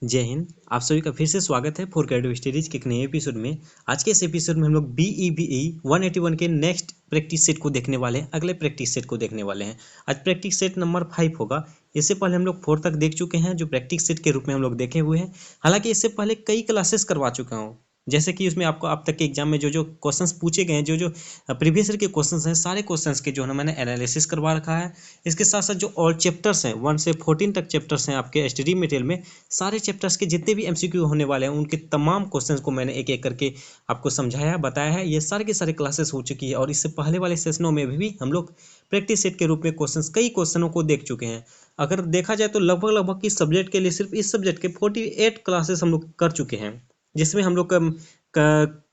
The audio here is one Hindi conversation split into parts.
जय हिंद। आप सभी का फिर से स्वागत है फॉर क्रिएटिव स्टडीज के एक नए एपिसोड में। आज के इस एपिसोड में हम लोग BEBE 181 के नेक्स्ट प्रैक्टिस सेट को देखने वाले हैं, अगले प्रैक्टिस सेट को देखने वाले हैं। आज प्रैक्टिस सेट नंबर 5 होगा। इससे पहले हम लोग 4 तक देख चुके हैं, जो प्रैक्टिस सेट के रूप में हम लोग देखे हुए हैं। हालांकि इससे पहले कई क्लासेस करवा चुका हूँ, जैसे कि उसमें आपको अब तक के एग्जाम में जो जो क्वेश्चंस पूछे गए हैं, जो प्रीवियस ईयर के क्वेश्चंस हैं, सारे क्वेश्चंस के जो है ना मैंने एनालिसिस करवा रखा है। इसके साथ साथ जो और चैप्टर्स हैं 1 से 14 तक चैप्टर्स हैं आपके स्टडी मटेरियल में, सारे चैप्टर्स के जितने भी MCQ होने वाले हैं उनके तमाम क्वेश्चंस को मैंने एक एक करके आपको समझाया बताया है। ये सारे के सारे क्लासेस हो चुकी है और इससे पहले वाले सेशनों में भी हम लोग प्रैक्टिस सेट के रूप में कई क्वेश्चनों को देख चुके हैं। अगर देखा जाए तो लगभग इस सब्जेक्ट के लिए सिर्फ इस सब्जेक्ट के 48 क्लासेस हम लोग कर चुके हैं, जिसमें हम लोग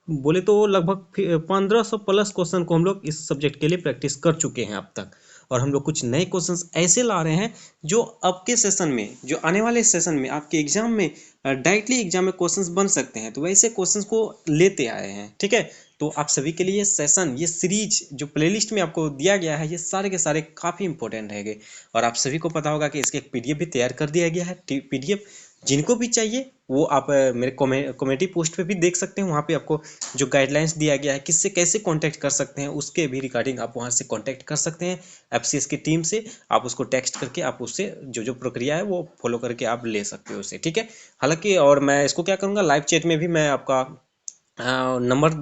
बोले तो लगभग 1500 प्लस क्वेश्चन को हम लोग इस सब्जेक्ट के लिए प्रैक्टिस कर चुके हैं अब तक। और हम लोग कुछ नए क्वेश्चंस ऐसे ला रहे हैं जो आपके सेशन में, जो आने वाले सेशन में आपके एग्जाम में डायरेक्टली एग्जाम में क्वेश्चंस बन सकते हैं, तो वैसे क्वेश्चंस को लेते आए हैं। ठीक है, तो आप सभी के लिए सेशन, ये सीरीज जो प्लेलिस्ट में आपको दिया गया है, ये सारे के सारे काफ़ी इंपॉर्टेंट रहेंगे। और आप सभी को पता होगा कि इसके एक PDF भी तैयार कर दिया गया है। PDF जिनको भी चाहिए वो आप मेरे कम्युनिटी पोस्ट पे भी देख सकते हैं। वहाँ पे आपको जो गाइडलाइंस दिया गया है, किससे कैसे कांटेक्ट कर सकते हैं, उसके भी रिगार्डिंग आप वहाँ से कांटेक्ट कर सकते हैं। FCS की टीम से आप उसको टेक्स्ट करके आप उससे जो जो प्रक्रिया है वो फॉलो करके आप ले सकते हो उसे। ठीक है, हालांकि और मैं इसको क्या करूँगा, लाइव चैट में भी मैं आपका नंबर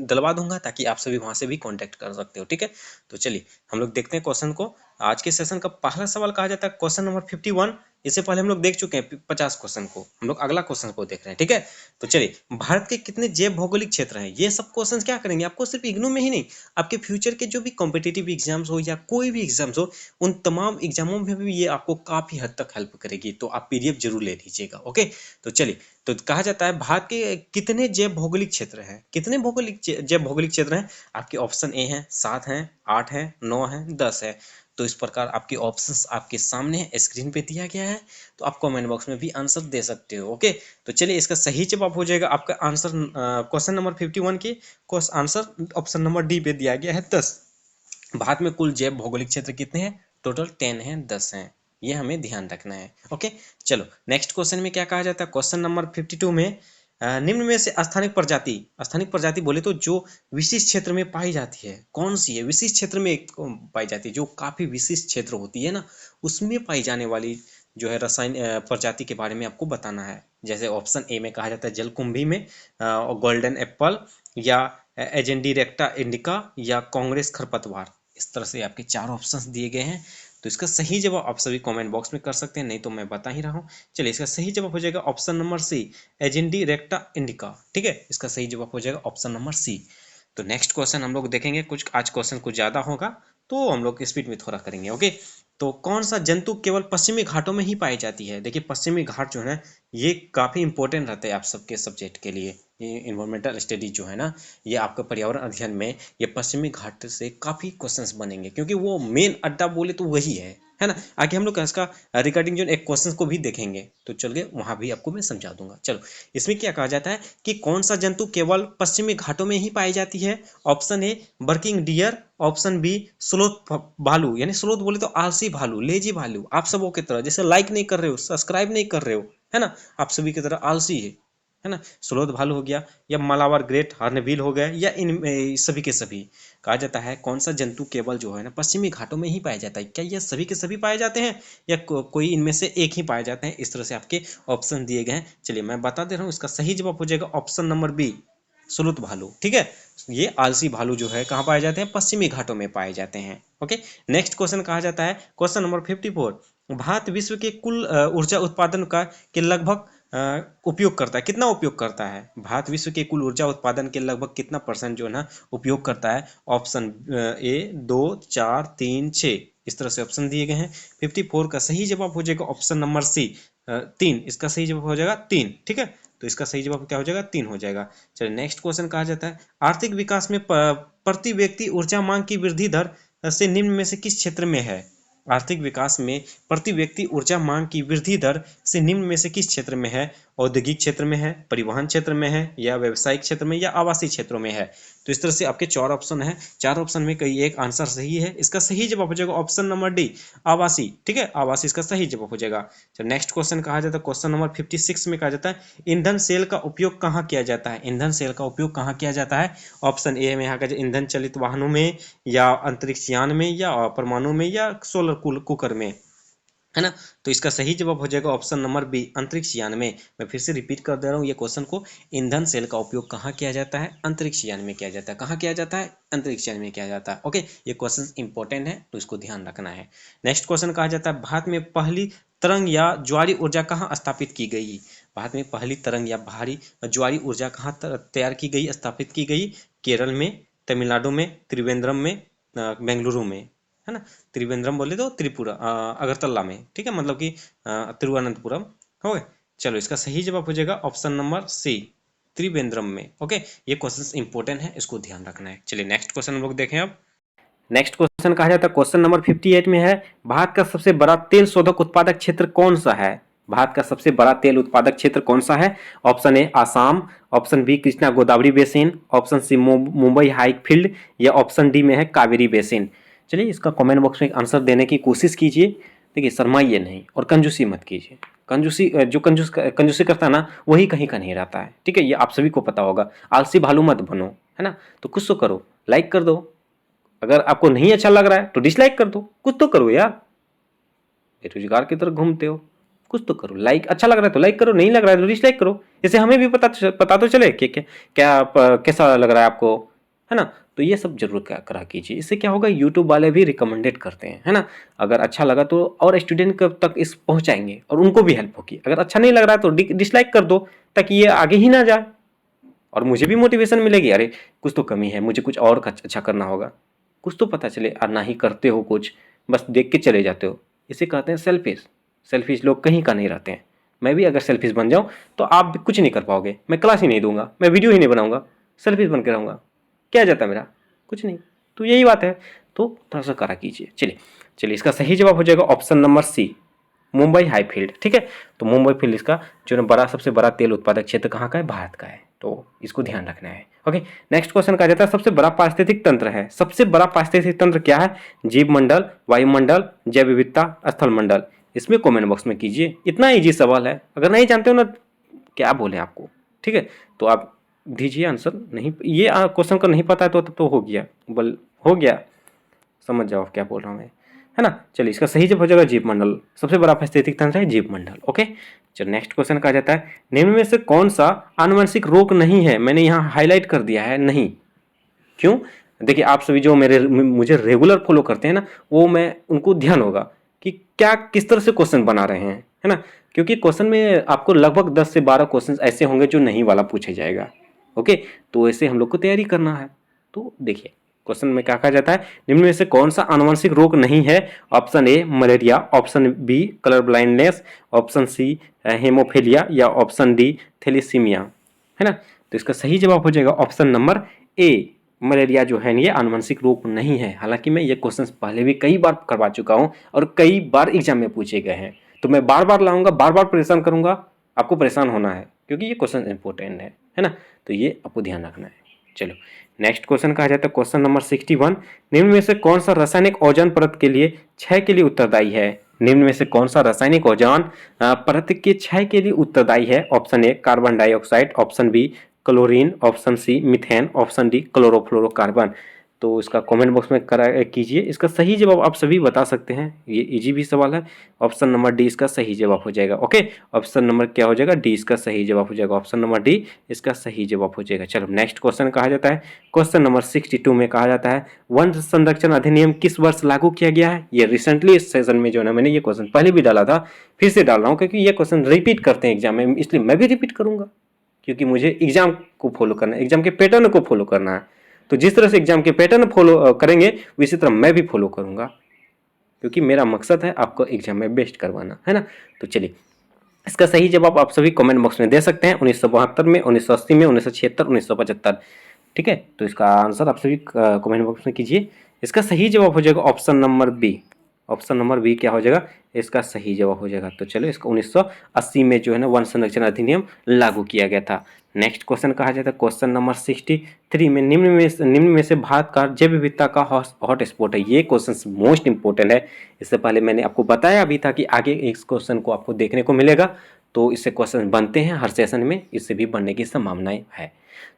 डलवा दूंगा ताकि आप सभी वहां से भी कांटेक्ट कर सकते हो। ठीक है, तो चलिए हम लोग देखते हैं क्वेश्चन को। आज के सेशन का पहला सवाल कहा जाता है क्वेश्चन नंबर 51। इससे पहले हम लोग देख चुके हैं 50 क्वेश्चन को, हम लोग अगला क्वेश्चन को देख रहे हैं। ठीक है, तो चलिए, भारत के कितने जैव भौगोलिक क्षेत्र हैं? ये सब क्वेश्चन क्या करेंगे आपको, सिर्फ इग्नू में ही नहीं, आपके फ्यूचर के जो भी कॉम्पिटिटिव एग्जाम्स हो या कोई भी एग्जाम्स हो, उन तमाम एग्जामों में भी ये आपको काफी हद तक हेल्प करेगी। तो आप PDF जरूर ले लीजिएगा। ओके, तो चलिए, तो कहा जाता है भारत के कितने जैव भौगोलिक क्षेत्र हैं? कितने जैव भौगोलिक क्षेत्र हैं? आपके ऑप्शन ए हैं 7 हैं, 8 हैं, 9 हैं, 10 है। तो इस प्रकार आपके ऑप्शंस आपके सामने स्क्रीन पे दिया गया है, तो आप कमेंट बॉक्स में भी आंसर दे सकते हो। ओके, तो चलिए, इसका सही जवाब हो जाएगा आपका आंसर क्वेश्चन नंबर 51 की आंसर ऑप्शन नंबर डी पे दिया गया है 10। भारत में कुल जैव भौगोलिक क्षेत्र कितने हैं? टोटल 10 हैं, 10 हैं, ये हमें ध्यान रखना है। ओके, चलो नेक्स्ट क्वेश्चन में क्या कहा जाता है, क्वेश्चन नंबर 52 में निम्न में से स्थानिक प्रजाति बोले तो जो विशिष्ट क्षेत्र में पाई जाती है, कौन सी है? विशिष्ट क्षेत्र में पाई जाती है, जो काफी विशिष्ट क्षेत्र होती है ना, उसमें पाई जाने वाली जो है रसायन प्रजाति के बारे में आपको बताना है। जैसे ऑप्शन ए में कहा जाता है जलकुंभी में, गोल्डन एप्पल, या एजेंडीरेक्टा इंडिका, या कांग्रेस खरपतवार। इस तरह से आपके 4 ऑप्शंस दिए गए हैं। तो इसका सही जवाब आप सभी कमेंट बॉक्स में कर सकते हैं, नहीं तो मैं बता ही रहा हूँ। चलिए, इसका सही जवाब हो जाएगा ऑप्शन नंबर सी, एजेंडीरेक्टा इंडिका। ठीक है, इसका सही जवाब हो जाएगा ऑप्शन नंबर सी। तो नेक्स्ट क्वेश्चन हम लोग देखेंगे, कुछ आज क्वेश्चन कुछ ज़्यादा होगा तो हम लोग स्पीड में थोड़ा करेंगे। ओके, तो कौन सा जंतु केवल पश्चिमी घाटों में ही पाई जाती है? देखिए, पश्चिमी घाट जो है ये काफ़ी इंपॉर्टेंट रहता है आप सबके सब्जेक्ट के लिए। ये इन्वायरमेंटल स्टडीज जो है ना, ये आपका पर्यावरण अध्ययन में ये पश्चिमी घाट से काफ़ी क्वेश्चंस बनेंगे, क्योंकि वो मेन अड्डा बोले तो वही है ना। आगे हम लोग इसका रिगार्डिंग जो एक क्वेश्चन को भी देखेंगे, तो चलिए वहां भी आपको मैं समझा दूंगा। चलो, इसमें क्या कहा जाता है कि कौन सा जंतु केवल पश्चिमी घाटों में ही पाई जाती है? Option A barking deer, option B sloth भालू, यानी स्लोथ बोले तो आलसी भालू, लेजी भालू, आप सबों की तरह, जैसे लाइक नहीं कर रहे हो, सब्सक्राइब नहीं कर रहे हो, है ना, आप सभी की तरह आलसी है ना, स्लोथ भालू हो गया, या मालाबार ग्रेट हॉर्नबिल हो गया, या इन सभी के सभी। कहा जाता है कौन सा जंतु केवल जो है ना पश्चिमी घाटों में ही पाया जाता है? क्या ये सभी के सभी पाए जाते हैं, या कोई इनमें से एक ही पाए जाते हैं? इस तरह से आपके ऑप्शन दिए गए हैं। चलिए, मैं बता दे रहा हूँ, इसका सही जवाब हो जाएगा ऑप्शन नंबर बी, स्लोथ भालू। ठीक है, ये आलसी भालू जो है कहाँ पाए जाते हैं? पश्चिमी घाटों में पाए जाते हैं। ओके, नेक्स्ट क्वेश्चन कहा जाता है क्वेश्चन नंबर 54, भारत विश्व के कुल ऊर्जा उत्पादन का के लगभग उपयोग करता है, कितना उपयोग करता है? भारत विश्व के कुल ऊर्जा उत्पादन के लगभग कितना % जो है ना उपयोग करता है? ऑप्शन ए 2, 4, 3, 6, इस तरह से ऑप्शन दिए गए हैं। 54 का सही जवाब हो जाएगा ऑप्शन नंबर सी, 3। इसका सही जवाब हो जाएगा 3। ठीक है, तो इसका सही जवाब क्या हो जाएगा? 3 हो जाएगा। चलिए, नेक्स्ट क्वेश्चन कहा जाता है आर्थिक विकास में प्रति व्यक्ति ऊर्जा मांग की वृद्धि दर से निम्न में से किस क्षेत्र में है? आर्थिक विकास में प्रति व्यक्ति ऊर्जा मांग की वृद्धि दर से निम्न में से किस क्षेत्र में है? औद्योगिक क्षेत्र में है, परिवहन क्षेत्र में है, या व्यवसायिक क्षेत्र में, या आवासीय क्षेत्रों में है। तो इस तरह से आपके 4 ऑप्शन है, 4 ऑप्शन में कई एक आंसर सही है। इसका सही जवाब हो जाएगा ऑप्शन नंबर डी, आवासीय। ठीक है, आवासीय इसका सही जवाब हो जाएगा। चलो नेक्स्ट क्वेश्चन कहा जाता है, क्वेश्चन नंबर 56 में कहा जाता है ईंधन सेल का उपयोग कहाँ किया जाता है। ईंधन सेल का उपयोग कहाँ किया जाता है। ऑप्शन ए में यहाँ का ईंधन चलित वाहनों में, या अंतरिक्ष यान में, या परमाणु में, या सोलर कुकर में, है ना। तो इसका सही जवाब हो जाएगा ऑप्शन नंबर बी, अंतरिक्ष यान में। मैं फिर से रिपीट कर दे रहा हूँ ये क्वेश्चन को, ईंधन सेल का उपयोग कहाँ किया जाता है। अंतरिक्ष यान में किया जाता है। कहाँ किया जाता है। अंतरिक्ष यान में किया जाता है। ओके, ये क्वेश्चन इंपॉर्टेंट है तो इसको ध्यान रखना है। नेक्स्ट क्वेश्चन कहा जाता है भारत में पहली तरंग या ज्वारी ऊर्जा कहाँ स्थापित की गई। भारत में पहली तरंग या भारी ज्वारी ऊर्जा कहाँ तैयार की गई, स्थापित की गई। केरल में, तमिलनाडु में, त्रिवेंद्रम में, बेंगलुरु में, है ना। त्रिवेंद्रम बोले तो त्रिपुरा, अगरतला में, ठीक है, मतलब कि तिरुवनंतपुरम हो गए। चलो इसका सही जवाब हो जाएगा ऑप्शन नंबर सी, त्रिवेंद्रम में। ओके, ये क्वेश्चन इंपॉर्टेंट है, इसको ध्यान रखना है। चलिए नेक्स्ट क्वेश्चन हम लोग देखें अब। नेक्स्ट क्वेश्चन कहा जाता है, क्वेश्चन नंबर 58 में है भारत का सबसे बड़ा तेल शोधक उत्पादक क्षेत्र कौन सा है। भारत का सबसे बड़ा तेल उत्पादक क्षेत्र कौन सा है। Option A Assam, option B Krishna Godavari basin, option C Mumbai high field, या ऑप्शन डी में है कावेरी बेसिन। चलिए इसका कमेंट बॉक्स में आंसर देने की कोशिश कीजिए। देखिए शर्माइए नहीं और कंजूसी मत कीजिए। कंजूसी जो कंजूसी करता है ना वही कहीं का नहीं रहता है। ठीक है, ये आप सभी को पता होगा। आलसी भालू मत बनो, है ना। तो कुछ तो करो, लाइक कर दो। अगर आपको नहीं अच्छा लग रहा है तो डिसलाइक कर दो। कुछ तो करो यार, बेरोजगार की तरफ घूमते हो। कुछ तो करो। लाइक अच्छा लग रहा है तो लाइक करो, नहीं लग रहा है तो डिसलाइक करो। इससे हमें भी पता तो चले कि क्या कैसा लग रहा है आपको, है ना। तो ये सब जरूर करा कीजिए। इससे क्या होगा, यूट्यूब वाले भी रिकमेंडेड करते हैं, है ना। अगर अच्छा लगा तो और स्टूडेंट तक इस पहुंचाएंगे और उनको भी हेल्प होगी। अगर अच्छा नहीं लग रहा है तो डिसलाइक कर दो, ताकि ये आगे ही ना जाए और मुझे भी मोटिवेशन मिलेगी। अरे कुछ तो कमी है, मुझे कुछ और अच्छा करना होगा। कुछ तो पता चले, और ना ही करते हो कुछ, बस देख के चले जाते हो। इसे कहते हैं सेल्फिश। सेल्फिश लोग कहीं का नहीं रहते हैं। मैं भी अगर सेल्फिश बन जाऊं तो आप भी कुछ नहीं कर पाओगे। मैं क्लास ही नहीं दूंगा, मैं वीडियो ही नहीं बनाऊंगा, सेल्फिश बन के रहूंगा। क्या जाता है मेरा, कुछ नहीं। तो यही बात है, तो थोड़ा सा करा कीजिए। चलिए इसका सही जवाब हो जाएगा option number C, Mumbai high field. ठीक है, तो मुंबई फील्ड इसका जो बड़ा सबसे बड़ा तेल उत्पादक क्षेत्र कहाँ का है, भारत का है। तो इसको ध्यान रखना है। ओके, नेक्स्ट क्वेश्चन कहा जाता है सबसे बड़ा पारिस्थितिक तंत्र है। सबसे बड़ा पारिस्थितिक तंत्र क्या है। जीव मंडल, वायुमंडल, जैव विविधता, स्थल मंडल। इसमें कमेंट बॉक्स में कीजिए। इतना इजी सवाल है, अगर नहीं जानते हो ना क्या बोले आपको। ठीक है, तो आप दीजिए आंसर। नहीं ये क्वेश्चन का नहीं पता है तो हो गया, हो गया, समझ जाओ क्या बोल रहा हूँ मैं, है ना। चलिए इसका सही जवाब हो जाएगा जीव मंडल। सबसे बड़ा पारिस्थितिक तंत्र है जीव मंडल। ओके, चलो नेक्स्ट क्वेश्चन कहा जाता है निम्न में से कौन सा आनुवंशिक रोग नहीं है। मैंने यहाँ हाईलाइट कर दिया है नहीं। क्यों, देखिए आप सभी जो मुझे रेगुलर फॉलो करते हैं ना, वो मैं उनको ध्यान होगा कि क्या किस तरह से क्वेश्चन बना रहे हैं, है ना। क्योंकि क्वेश्चन में आपको लगभग 10 से 12 क्वेश्चन ऐसे होंगे जो नहीं वाला पूछे जाएगा। ओके, तो ऐसे हम लोग को तैयारी करना है। तो देखिए क्वेश्चन में क्या कहा जाता है, निम्न में से कौन सा आनुवंशिक रोग नहीं है। Option A malaria, option B colour blindness, option C haemophilia, या ऑप्शन डी थैलेसीमिया, है ना। तो इसका सही जवाब हो जाएगा ऑप्शन नंबर ए, मलेरिया जो है ये आनुवंशिक रोग नहीं है। हालांकि मैं ये क्वेश्चन पहले भी कई बार करवा चुका हूं और कई बार एग्जाम में पूछे गए हैं, तो मैं बार बार लाऊंगा, बार बार परेशान करूंगा। आपको परेशान होना है क्योंकि ये क्वेश्चन इंपॉर्टेंट है ना। तो ये आपको ध्यान रखना है। चलो नेक्स्ट क्वेश्चन कहा जाता है क्वेश्चन नंबर 61, निम्न में से कौन सा रासायनिक ओजोन परत के लिए क्षय के लिए उत्तरदायी है। निम्न में से कौन सा रासायनिक ओजोन परत के क्षय के लिए उत्तरदायी है। Option A carbon dioxide, option B chlorine, option C methane, option D chlorofluorocarbon. तो इसका कमेंट बॉक्स में करा कीजिए। इसका सही जवाब आप सभी बता सकते हैं, ये इजी भी सवाल है। ऑप्शन नंबर डी इसका सही जवाब हो जाएगा। ओके, ऑप्शन नंबर क्या हो जाएगा, डी इसका सही जवाब हो जाएगा। ऑप्शन नंबर डी इसका सही जवाब हो जाएगा। चलो नेक्स्ट क्वेश्चन कहा जाता है क्वेश्चन नंबर 62 में कहा जाता है वन संरक्षण अधिनियम किस वर्ष लागू किया गया है। ये रिसेंटली इस सेशन में जो है मैंने ये क्वेश्चन पहले भी डाला था, फिर से डाल रहा हूँ क्योंकि ये क्वेश्चन रिपीट करते हैं एग्जाम में, इसलिए मैं भी रिपीट करूंगा क्योंकि मुझे एग्जाम को फॉलो करना है, एग्जाम के पैटर्न को फॉलो करना है। तो जिस तरह से एग्जाम के पैटर्न फॉलो करेंगे उसी तरह मैं भी फॉलो करूंगा, क्योंकि मेरा मकसद है आपको एग्जाम में बेस्ट करवाना, है ना। तो चलिए इसका सही जवाब आप सभी कमेंट बॉक्स में दे सकते हैं। 1972 में, 1980 में, 1976, 1975। ठीक है, तो इसका आंसर आप सभी कमेंट बॉक्स में कीजिए। इसका सही जवाब हो जाएगा option number B, option number B क्या हो जाएगा, इसका सही जवाब हो जाएगा। तो चलो इसका 1980 में जो है ना वन संरक्षण अधिनियम लागू किया गया था। नेक्स्ट क्वेश्चन कहा जाता है क्वेश्चन नंबर 63 में निम्न में से भारत का जैव विविधता का हॉट स्पॉट है। ये क्वेश्चन मोस्ट इंपोर्टेंट है। इससे पहले मैंने आपको बताया भी था कि आगे इस क्वेश्चन को आपको देखने को मिलेगा, तो इससे क्वेश्चन बनते हैं हर सेशन में, इससे भी बनने की संभावनाएं है।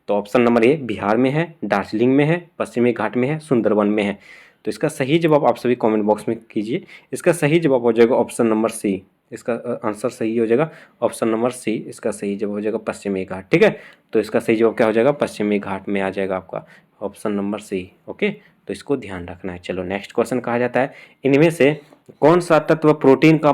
तो ऑप्शन नंबर ए बिहार में है, दार्जिलिंग में है, पश्चिमी घाट में है, सुंदरवन में है। तो इसका सही जवाब आप सभी कमेंट बॉक्स में कीजिए। इसका सही जवाब हो जाएगा ऑप्शन नंबर सी। इसका आंसर सही हो जाएगा ऑप्शन नंबर सी। इसका सही जवाब हो जाएगा पश्चिमी घाट। ठीक है, तो इसका सही जवाब क्या हो जाएगा, पश्चिमी घाट में आ जाएगा आपका ऑप्शन नंबर सी। ओके, तो इसको ध्यान रखना है। चलो नेक्स्ट क्वेश्चन कहा जाता है इनमें से कौन सा तत्व प्रोटीन का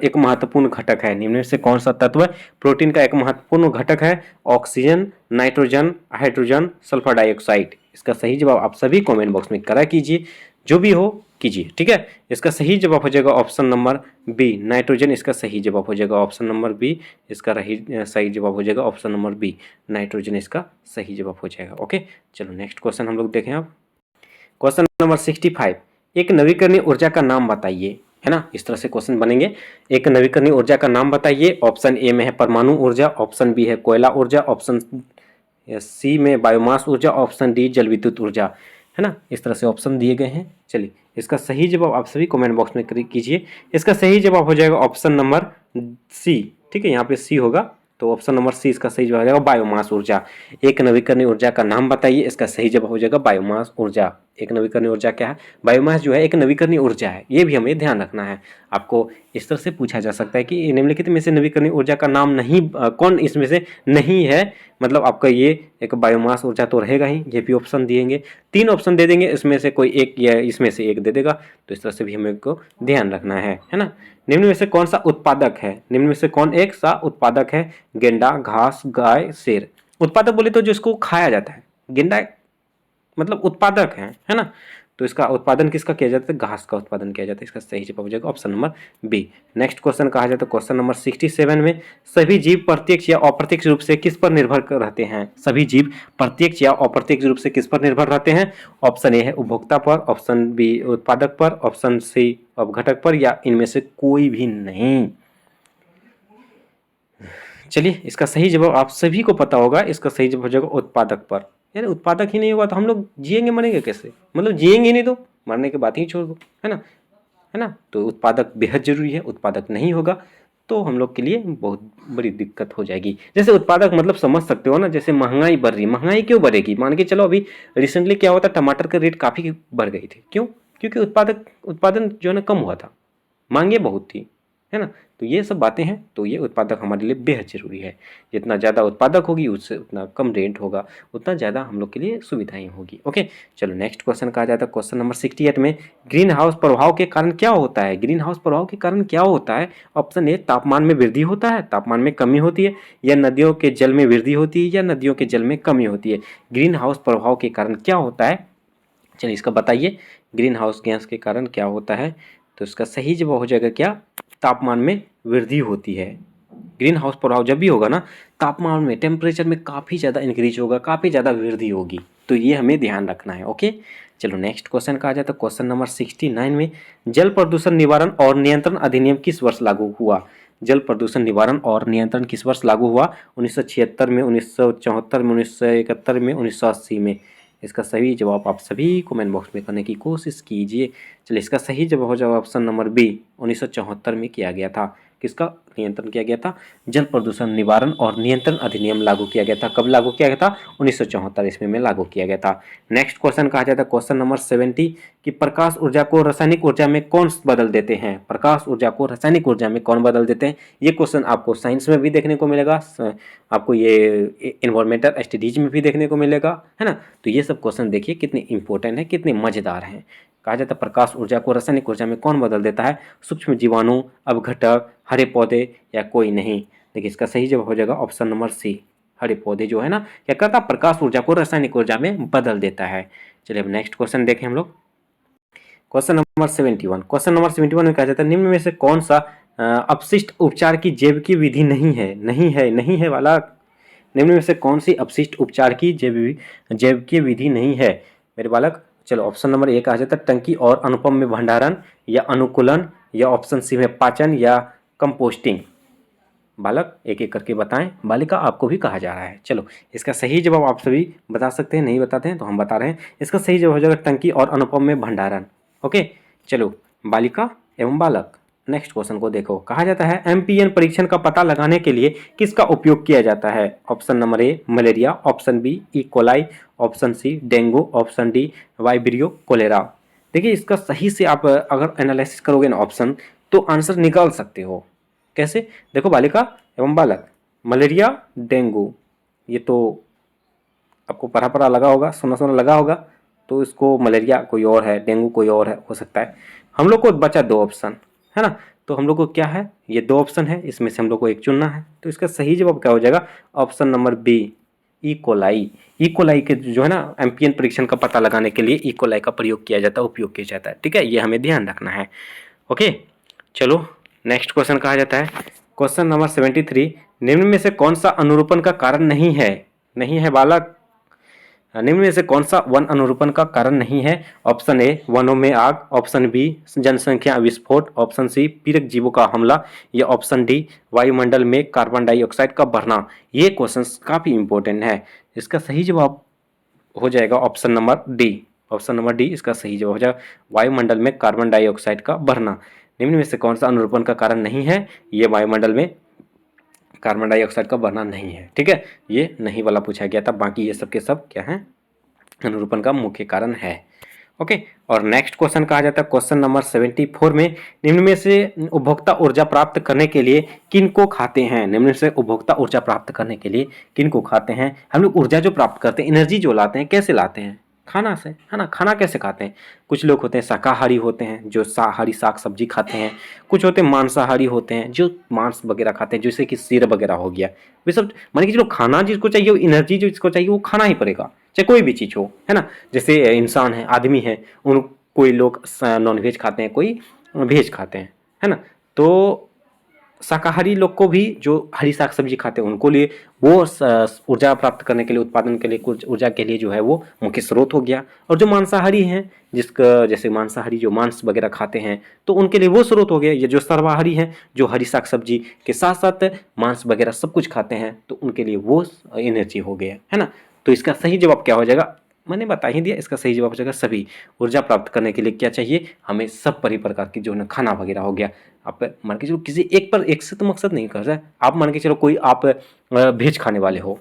एक महत्वपूर्ण घटक है। निम्न में से कौन सा तत्व प्रोटीन का एक महत्वपूर्ण घटक है। Oxygen, nitrogen, hydrogen, sulphur dioxide. इसका सही जवाब आप सभी कमेंट बॉक्स में करा कीजिए, जो भी हो कीजिए। ठीक है, इसका सही जवाब हो जाएगा ऑप्शन नंबर बी, नाइट्रोजन। इसका सही जवाब हो जाएगा ऑप्शन नंबर बी। इसका सही जवाब हो जाएगा ऑप्शन नंबर बी, नाइट्रोजन इसका सही जवाब हो जाएगा। ओके, चलो नेक्स्ट क्वेश्चन हम लोग देखें। अब क्वेश्चन नंबर 65, एक नवीकरणीय ऊर्जा का नाम बताइए, है ना। इस तरह से क्वेश्चन बनेंगे। एक नवीकरणीय ऊर्जा का नाम बताइए। ऑप्शन ए में है परमाणु ऊर्जा, ऑप्शन बी है कोयला ऊर्जा, ऑप्शन सी में बायोमास ऊर्जा, ऑप्शन डी जल विद्युत ऊर्जा, है ना। इस तरह से ऑप्शन दिए गए हैं। चलिए इसका सही जवाब आप सभी कमेंट बॉक्स में कीजिए। इसका सही जवाब हो जाएगा ऑप्शन नंबर सी। ठीक है, यहाँ पे सी होगा, तो ऑप्शन नंबर सी इसका सही जवाब हो जाएगा बायोमास ऊर्जा। एक नवीकरणीय ऊर्जा का नाम बताइए। इसका सही जवाब हो जाएगा बायोमास ऊर्जा। एक नवीकरणीय ऊर्जा क्या है, बायोमास जो है एक नवीकरणीय ऊर्जा है। ये भी हमें ध्यान रखना है। आपको इस तरह से पूछा जा सकता है कि निम्नलिखित में से नवीकरणीय ऊर्जा का नाम नहीं कौन इसमें से नहीं है, मतलब आपका ये एक बायोमास ऊर्जा तो रहेगा ही। ये भी ऑप्शन दिएंगे, 3 ऑप्शन दे देंगे, इसमें से कोई एक या इसमें से एक दे देगा। तो इस तरह से भी हमें को ध्यान रखना है ना। निम्न में से कौन सा उत्पादक है, निम्न में से कौन एक सा उत्पादक है। गेंडा, घास, गाय, शेर। उत्पादक बोले तो जिसको खाया जाता है, गेंडा मतलब उत्पादक है ना। तो इसका उत्पादन किसका किया जाता है, घास का उत्पादन किया जाता है। इसका सही जवाब हो जाएगा option number B. Next question कहा जाता है क्वेश्चन नंबर 67 में सभी जीव प्रत्यक्ष या अप्रत्यक्ष रूप से किस पर निर्भर रहते हैं। सभी जीव प्रत्यक्ष या अप्रत्यक्ष रूप से किस पर निर्भर रहते हैं। ऑप्शन ए है उपभोक्ता पर, ऑप्शन बी उत्पादक पर, ऑप्शन सी अपघटक पर, या इनमें से कोई भी नहीं। चलिए इसका सही जवाब आप सभी को पता होगा। इसका सही जवाब हो जाएगा उत्पादक पर। यार उत्पादक ही नहीं होगा तो हम लोग जिएंगे मरेंगे कैसे, मतलब जिएंगे नहीं तो मरने के बाद ही छोड़ दो, है ना। तो उत्पादक बेहद जरूरी है। उत्पादक नहीं होगा तो हम लोग के लिए बहुत बड़ी दिक्कत हो जाएगी। जैसे उत्पादक मतलब समझ सकते हो ना, जैसे महंगाई बढ़ रही है। महंगाई क्यों बढ़ेगी, मान के चलो अभी रिसेंटली क्या हुआ था, टमाटर का रेट काफ़ी बढ़ गई थी। क्यों, क्योंकि उत्पादन जो है ना कम हुआ था, मांगे बहुत थी, है ना। तो ये सब बातें हैं। तो ये उत्पादक हमारे लिए बेहद ज़रूरी है। जितना ज़्यादा उत्पादक होगी उससे उतना कम रेट होगा, उतना ज़्यादा हम लोग के लिए सुविधाएं होगी। ओके, चलो नेक्स्ट क्वेश्चन कहा जाता है क्वेश्चन नंबर 68 में ग्रीन हाउस प्रभाव के कारण क्या होता है। ग्रीन हाउस प्रभाव के कारण क्या होता है। ऑप्शन ए तापमान में वृद्धि होता है, तापमान में कमी होती है, या नदियों के जल में वृद्धि होती है, या नदियों के जल में कमी होती है। ग्रीन हाउस प्रभाव के कारण क्या होता है, चलिए इसका बताइए। ग्रीन हाउस गैस के कारण क्या होता है, तो इसका सही जवाब हो जाएगा क्या, तापमान में वृद्धि होती है। ग्रीन हाउस प्रभाव जब भी होगा ना, तापमान में टेम्परेचर में काफ़ी ज़्यादा इंक्रीज होगा, काफ़ी ज़्यादा वृद्धि होगी। तो ये हमें ध्यान रखना है। ओके, चलो नेक्स्ट क्वेश्चन कहा जाता है क्वेश्चन नंबर 69 में जल प्रदूषण निवारण और नियंत्रण अधिनियम किस वर्ष लागू हुआ। जल प्रदूषण निवारण और नियंत्रण किस वर्ष लागू हुआ। 1976 में, 1974 में, 1971 में, 1980 में। इसका सही जवाब आप सभी कमेंट बॉक्स में करने की कोशिश कीजिए। चलिए इसका सही जवाब हो जाएगा ऑप्शन नंबर बी, 1974 में किया गया था। किसका नियंत्रण किया गया था, जल प्रदूषण निवारण और नियंत्रण अधिनियम लागू किया गया था। कब लागू किया गया था, 1974 ईस्वी में लागू किया गया था। नेक्स्ट क्वेश्चन कहा जाता है क्वेश्चन नंबर 70 कि प्रकाश ऊर्जा को रासायनिक ऊर्जा में कौन बदल देते हैं। प्रकाश ऊर्जा को रासायनिक ऊर्जा में कौन बदल देते हैं। ये क्वेश्चन आपको साइंस में भी देखने को मिलेगा, आपको ये एनवायरमेंटल स्टडीज में भी देखने को मिलेगा, है ना। तो ये सब क्वेश्चन देखिए कितने इंपॉर्टेंट है, कितने मजेदार हैं। कहा जाता है प्रकाश ऊर्जा को रासायनिक ऊर्जा में कौन बदल देता है। सूक्ष्म जीवाणु, अपघटक, हरे पौधे, या कोई नहीं। देखिए इसका सही जवाब हो जाएगा ऑप्शन नंबर सी, हरे पौधे जो है ना क्या करता है, प्रकाश ऊर्जा को रासायनिक ऊर्जा में बदल देता है। चलिए अब नेक्स्ट क्वेश्चन देखें हम लोग। क्वेश्चन नंबर 71, क्वेश्चन नंबर 71 में कहा जाता है निम्न में से कौन सा अपशिष्ट उपचार की जैविक विधि नहीं है वाला। निम्न में से कौन सी अपशिष्ट उपचार की जैविक विधि नहीं है मेरे बालक। चलो ऑप्शन नंबर ए का आ जाता है टंकी और अनुपम में भंडारण या अनुकूलन, या ऑप्शन सी में पाचन या कंपोस्टिंग। बालक एक एक करके बताएं, बालिका आपको भी कहा जा रहा है। चलो इसका सही जवाब आप सभी बता सकते हैं, नहीं बताते हैं तो हम बता रहे हैं। इसका सही जवाब हो जाएगा टंकी और अनुपम में भंडारण। ओके, चलो बालिका एवं बालक नेक्स्ट क्वेश्चन को देखो। कहा जाता है एमपीएन परीक्षण का पता लगाने के लिए किसका उपयोग किया जाता है? Option number A malaria, option B E coli, option C dengue, option D vibrio cholera. देखिए इसका सही से आप अगर एनालिसिस करोगे ना ऑप्शन, तो आंसर निकाल सकते हो। कैसे? देखो बालिका एवं बालक, मलेरिया, डेंगू, ये तो आपको पढ़ा पढ़ा लगा होगा, सुना सुना लगा होगा, तो इसको मलेरिया कोई और है, डेंगू कोई और है, हो सकता है। हम लोग को बचा दो ऑप्शन, है ना, तो हम लोग को क्या है, ये दो ऑप्शन है, इसमें से हम लोग को एक चुनना है। तो इसका सही जवाब क्या हो जाएगा? Option number B E coli. E coli के जो है ना एमपीएन परीक्षण का पता लगाने के लिए ई कोलाई का प्रयोग किया जाता है, उपयोग किया जाता है। ठीक है, ये हमें ध्यान रखना है। ओके, चलो नेक्स्ट क्वेश्चन कहा जाता है क्वेश्चन नंबर 73, निम्न में से कौन सा अनुरूपण का कारण नहीं है? नहीं है बालक, निम्न में से कौन सा वन अनुरूपण का कारण नहीं है? ऑप्शन ए वनों में आग, ऑप्शन बी जनसंख्या विस्फोट, ऑप्शन सी पीड़क जीवों का हमला, या ऑप्शन डी वायुमंडल में कार्बन डाइऑक्साइड का बढ़ना। ये क्वेश्चन काफी इंपॉर्टेंट है। इसका सही जवाब हो जाएगा option number D. Option number D इसका सही जवाब हो जाएगा, वायुमंडल में कार्बन डाइऑक्साइड का बढ़ना। निम्न में से कौन सा अनुरूपण का कारण नहीं है? ये वायुमंडल में कार्बन डाइऑक्साइड का बढ़ना नहीं है। ठीक है, ये नहीं वाला पूछा गया था, बाकी ये सब के सब क्या है, अनुरूपण का मुख्य कारण है। ओके, और नेक्स्ट क्वेश्चन कहा जाता है क्वेश्चन नंबर 74 में, निम्न में से उपभोक्ता ऊर्जा प्राप्त करने के लिए किनको खाते हैं? निम्न से उपभोक्ता ऊर्जा प्राप्त करने के लिए किनको खाते हैं? हम लोग ऊर्जा जो प्राप्त करते हैं, एनर्जी जो लाते हैं, कैसे लाते हैं? खाना से, है ना। खाना कैसे खाते हैं? कुछ लोग होते हैं शाकाहारी होते हैं जो हरी साग सब्जी खाते हैं, कुछ होते हैं मांसाहारी होते हैं जो मांस वगैरह खाते हैं, जैसे कि सिर वगैरह हो गया। वे सब मान के चलो खाना जिसको चाहिए, एनर्जी जो जिसको चाहिए वो खाना ही पड़ेगा, चाहे कोई भी चीज़ हो, है ना। जैसे इंसान है, आदमी है, उन कोई लोग नॉनवेज खाते हैं, कोई वेज खाते हैं, है ना। तो शाकाहारी लोग को भी जो हरी साग सब्जी खाते हैं उनको लिए वो ऊर्जा प्राप्त करने के लिए, उत्पादन के लिए, कुछ ऊर्जा के लिए जो है वो मुख्य स्रोत हो गया। और जो मांसाहारी हैं, जिसका जैसे मांसाहारी जो मांस वगैरह खाते हैं, तो उनके लिए वो स्रोत हो गया। ये जो सर्वाहारी हैं, जो हरी साग सब्जी के साथ साथ मांस वगैरह सब कुछ खाते हैं, तो उनके लिए वो एनर्जी हो गया, है ना। तो इसका सही जवाब क्या हो जाएगा? मैंने बता ही दिया, इसका सही जवाब हो जाएगा सभी। ऊर्जा प्राप्त करने के लिए क्या चाहिए हमें? सब प्रकार की जो है खाना वगैरह हो गया। आप मान के चलो किसी एक पर एक से तो मकसद नहीं कर रहा है। आप मान के चलो कोई आप भेज खाने वाले हो,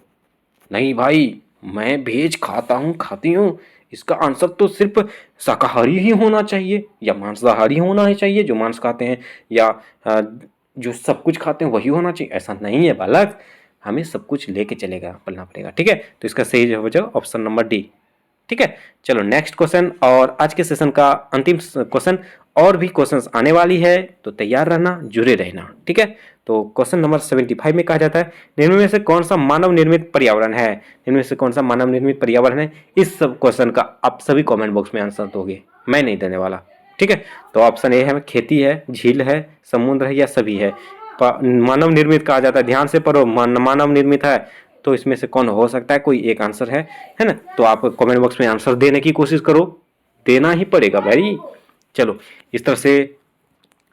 नहीं भाई मैं भेज खाता हूँ, खाती हूँ, इसका आंसर तो सिर्फ शाकाहारी ही होना चाहिए या मांसाहारी होना ही चाहिए, जो मांस खाते हैं या जो सब कुछ खाते हैं वही होना चाहिए। ऐसा नहीं है बालक, हमें सब कुछ लेके चलेगा पलना पड़ेगा। ठीक है, तो इसका सही जवाब हो जाएगा ऑप्शन नंबर डी। ठीक है, चलो नेक्स्ट क्वेश्चन, और आज के सेशन का अंतिम क्वेश्चन। और भी क्वेश्चंस आने वाली है तो तैयार रहना, जुड़े रहना। ठीक है, तो क्वेश्चन नंबर 75 में कहा जाता है निम्न में से कौन सा मानव निर्मित पर्यावरण है? निम्न में से कौन सा मानव निर्मित पर्यावरण है? इस सब क्वेश्चन का आप सभी कमेंट बॉक्स में आंसर दोगे, मैं नहीं देने वाला। ठीक है, तो ऑप्शन ए है खेती है, झील है, समुद्र है, या सभी है। मानव निर्मित कहा जाता है, ध्यान से पढ़ो, मानव निर्मित है, तो इसमें से कौन हो सकता है? कोई एक आंसर है ना। तो आप कमेंट बॉक्स में आंसर देने की कोशिश करो, देना ही पड़ेगा भाई। चलो इस तरह से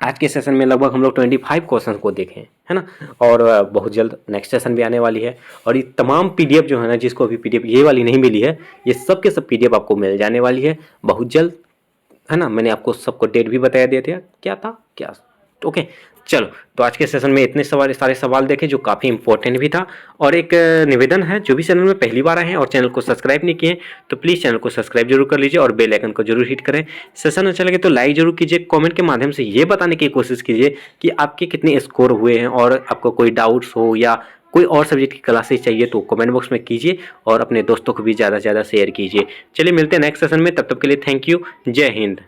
आज के सेशन में लगभग हम लोग 25 क्वेश्चन को देखें, है ना। और बहुत जल्द नेक्स्ट सेशन भी आने वाली है, और ये तमाम पीडीएफ जो है ना, जिसको अभी पीडीएफ ये वाली नहीं मिली है, ये सब के सब पीडीएफ आपको मिल जाने वाली है बहुत जल्द, है ना। मैंने आपको सबको डेट भी बताया दिया था, क्या था क्या। ओके, चलो तो आज के सेशन में इतने सारे सवाल देखे जो काफ़ी इंपॉर्टेंट भी था। और एक निवेदन है, जो भी चैनल में पहली बार आए हैं और चैनल को सब्सक्राइब नहीं किए तो प्लीज़ चैनल को सब्सक्राइब जरूर कर लीजिए और बेल आइकन को जरूर हिट करें। सेशन अच्छा लगे तो लाइक जरूर कीजिए, कमेंट के माध्यम से ये बताने की कोशिश कीजिए कि आपके कितने स्कोर हुए हैं, और आपको कोई डाउट्स हो या कोई और सब्जेक्ट की क्लासेस चाहिए तो कमेंट बॉक्स में कीजिए, और अपने दोस्तों को भी ज़्यादा से ज़्यादा शेयर कीजिए। चलिए मिलते हैं नेक्स्ट सेशन में, तब तक के लिए थैंक यू, जय हिंद।